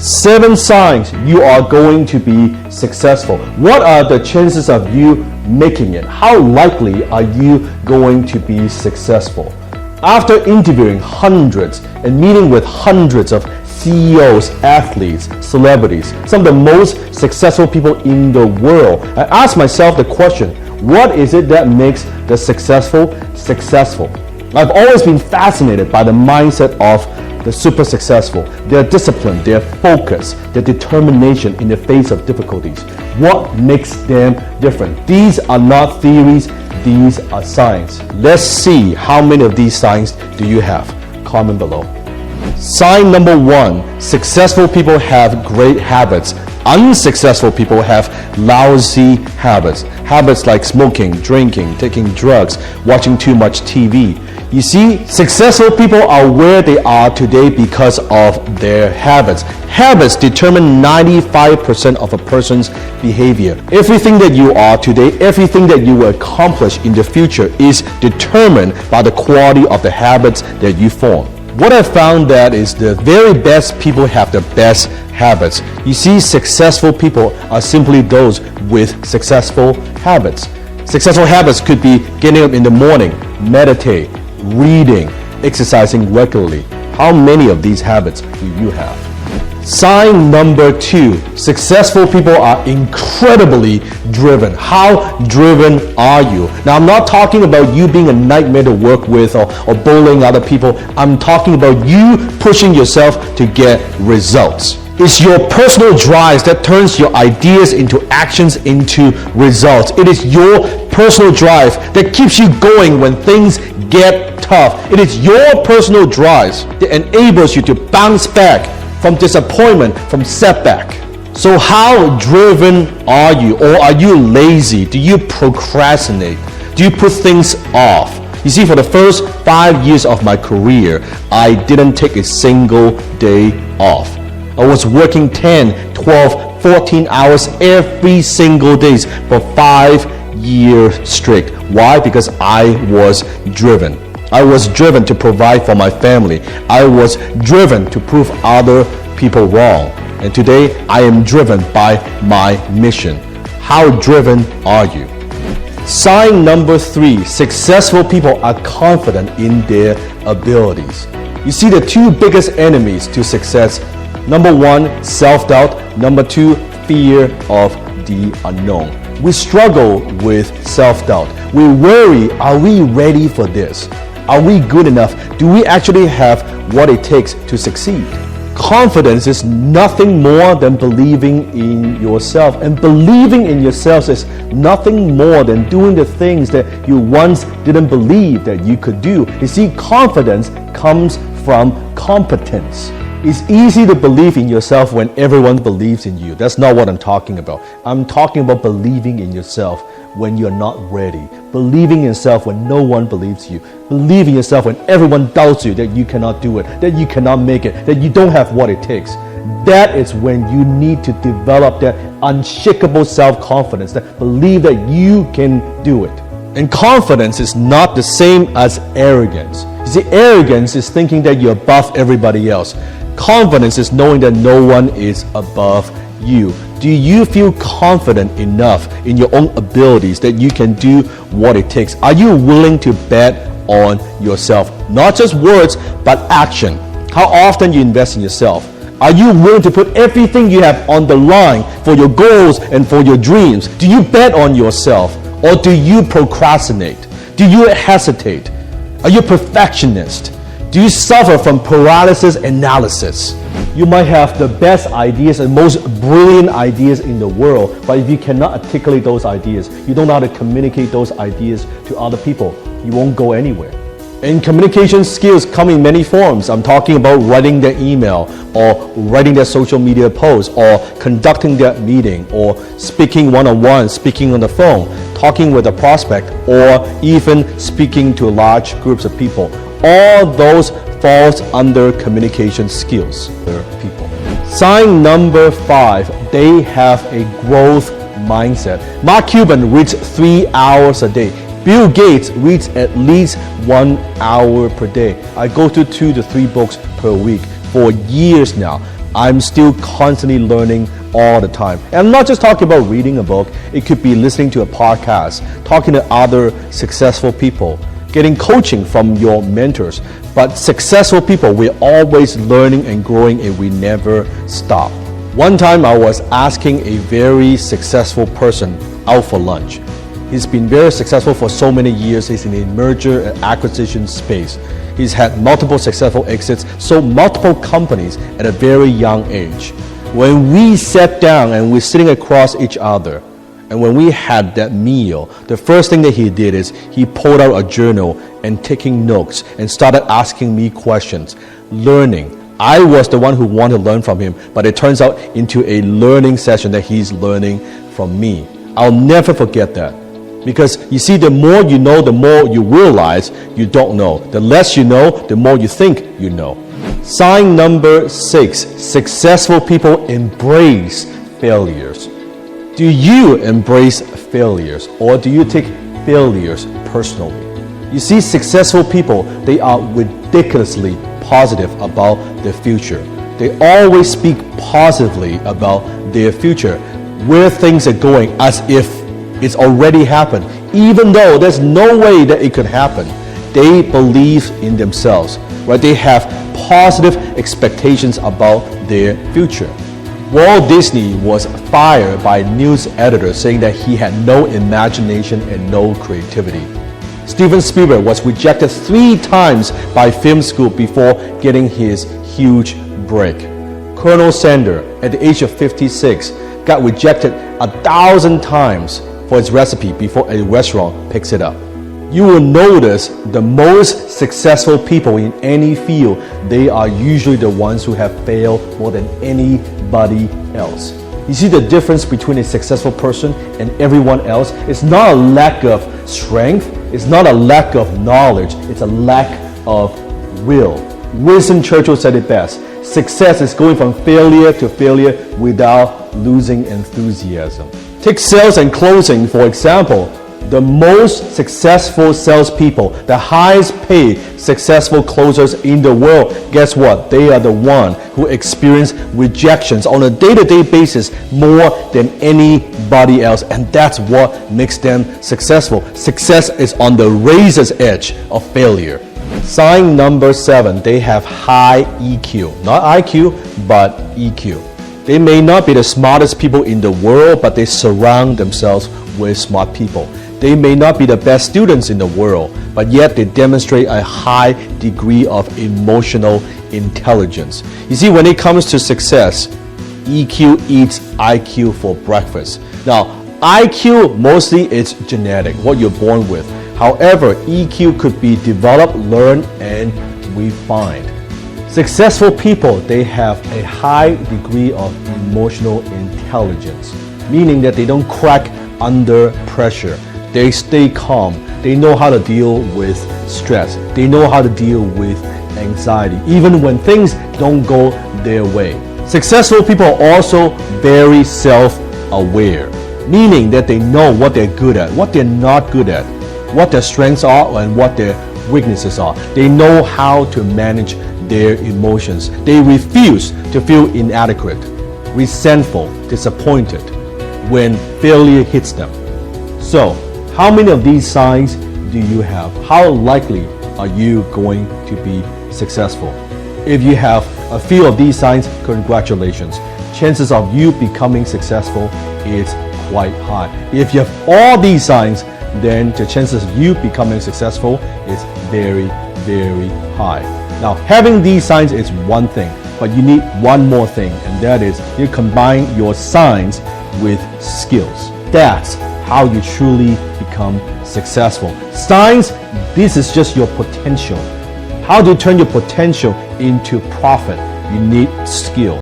7 signs you are going to be successful. What are the chances of you making it? How likely are you going to be successful? After interviewing hundreds and meeting with hundreds of CEOs, athletes, celebrities, some of the most successful people in the world, I asked myself the question, what is it that makes the successful successful? I've always been fascinated by the mindset of the super successful, their discipline, their focus, their determination in the face of difficulties. What makes them different? These are not theories, these are signs. Let's see how many of these signs do you have. Comment below. Sign number 1, successful people have great habits. Unsuccessful people have lousy habits. Habits like smoking, drinking, taking drugs, watching too much TV. You see, successful people are where they are today because of their habits. Habits determine 95% of a person's behavior. Everything that you are today, everything that you will accomplish in the future is determined by the quality of the habits that you form. What I found that is the very best people have the best habits. You see, successful people are simply those with successful habits. Successful habits could be getting up in the morning, meditate, reading, exercising regularly. How many of these habits do you have? Sign number 2, successful people are incredibly driven. How driven are you? Now, I'm not talking about you being a nightmare to work with or bullying other people. I'm talking about you pushing yourself to get results. It's your personal drive that turns your ideas into actions, into results. It is your personal drive that keeps you going when things get tough. It is your personal drive that enables you to bounce back from disappointment, from setback. So how driven are you? Or are you lazy? Do you procrastinate? Do you put things off? You see, for the first 5 years of my career, I didn't take a single day off. I was working 10, 12, 14 hours every single day for 5 years straight. Why? Because I was driven. I was driven to provide for my family. I was driven to prove other people wrong. And today, I am driven by my mission. How driven are you? Sign number 3, successful people are confident in their abilities. You see, the 2 biggest enemies to success, number 1, self-doubt. Number 2, fear of the unknown. We struggle with self-doubt. We worry, are we ready for this? Are we good enough? Do we actually have what it takes to succeed? Confidence is nothing more than believing in yourself. And believing in yourself is nothing more than doing the things that you once didn't believe that you could do. You see, confidence comes from competence. It's easy to believe in yourself when everyone believes in you. That's not what I'm talking about. I'm talking about believing in yourself when you're not ready. Believing in yourself when no one believes you. Believing in yourself when everyone doubts you that you cannot do it, that you cannot make it, that you don't have what it takes. That is when you need to develop that unshakable self-confidence, that believe that you can do it. And confidence is not the same as arrogance. You see, arrogance is thinking that you're above everybody else. Confidence is knowing that no one is above you. Do you feel confident enough in your own abilities that you can do what it takes? Are you willing to bet on yourself? Not just words, but action. How often you invest in yourself? Are you willing to put everything you have on the line for your goals and for your dreams? Do you bet on yourself? Or do you procrastinate? Do you hesitate? Are you a perfectionist? Do you suffer from paralysis analysis? You might have the best ideas and most brilliant ideas in the world, but if you cannot articulate those ideas, you don't know how to communicate those ideas to other people, you won't go anywhere. And communication skills come in many forms. I'm talking about writing their email, or writing their social media post, or conducting their meeting, or speaking one-on-one, speaking on the phone, talking with a prospect, or even speaking to large groups of people. All those falls under communication skills for people. Sign number 5, they have a growth mindset. Mark Cuban reads 3 hours a day. Bill Gates reads at least 1 hour per day. I go to 2 to 3 books per week for years now. I'm still constantly learning all the time. And I'm not just talking about reading a book. It could be listening to a podcast, talking to other successful people, getting coaching from your mentors. But successful people, we're always learning and growing, and we never stop. One time I was asking a very successful person out for lunch. He's been very successful for so many years. He's in a merger and acquisition space. He's had multiple successful exits, sold multiple companies at a very young age. When we sat down and we're sitting across each other, and when we had that meal, the first thing that he did is he pulled out a journal and taking notes and started asking me questions, learning. I was the one who wanted to learn from him, but it turns out into a learning session that he's learning from me. I'll never forget that. Because you see, the more you know, the more you realize you don't know. The less you know, the more you think you know. Sign number 6, successful people embrace failures. Do you embrace failures, or do you take failures personally? You see, successful people, they are ridiculously positive about their future. They always speak positively about their future, where things are going, as if it's already happened. Even though there's no way that it could happen, they believe in themselves, right? They have positive expectations about their future. Walt Disney was fired by news editors saying that he had no imagination and no creativity. Steven Spielberg was rejected 3 times by film school before getting his huge break. Colonel Sanders, at the age of 56, got rejected 1,000 times for his recipe before a restaurant picks it up. You will notice the most successful people in any field, they are usually the ones who have failed more than anybody else. You see, the difference between a successful person and everyone else is not a lack of strength, it's not a lack of knowledge, it's a lack of will. Winston Churchill said it best: success is going from failure to failure without losing enthusiasm. Take sales and closing, for example. The most successful salespeople, the highest paid successful closers in the world, guess what? They are the one who experience rejections on a day-to-day basis more than anybody else, and that's what makes them successful. Success is on the razor's edge of failure. Sign number 7, they have high EQ. Not IQ, but EQ. They may not be the smartest people in the world, but they surround themselves with smart people. They may not be the best students in the world, but yet they demonstrate a high degree of emotional intelligence. You see, when it comes to success, EQ eats IQ for breakfast. Now, IQ mostly it's genetic, what you're born with. However, EQ could be developed, learned, and refined. Successful people, they have a high degree of emotional intelligence, meaning that they don't crack under pressure. They stay calm. They know how to deal with stress. They know how to deal with anxiety, even when things don't go their way. Successful people are also very self-aware, meaning that they know what they're good at, what they're not good at, what their strengths are and what their weaknesses are. They know how to manage their emotions. They refuse to feel inadequate, resentful, disappointed when failure hits them. So, how many of these signs do you have? How likely are you going to be successful? If you have a few of these signs, congratulations. Chances of you becoming successful is quite high. If you have all these signs, then the chances of you becoming successful is very, very high. Now, having these signs is one thing, but you need one more thing, and that is you combine your signs with skills. That's how you truly become successful. Signs, this is just your potential. How do you turn your potential into profit? You need skill.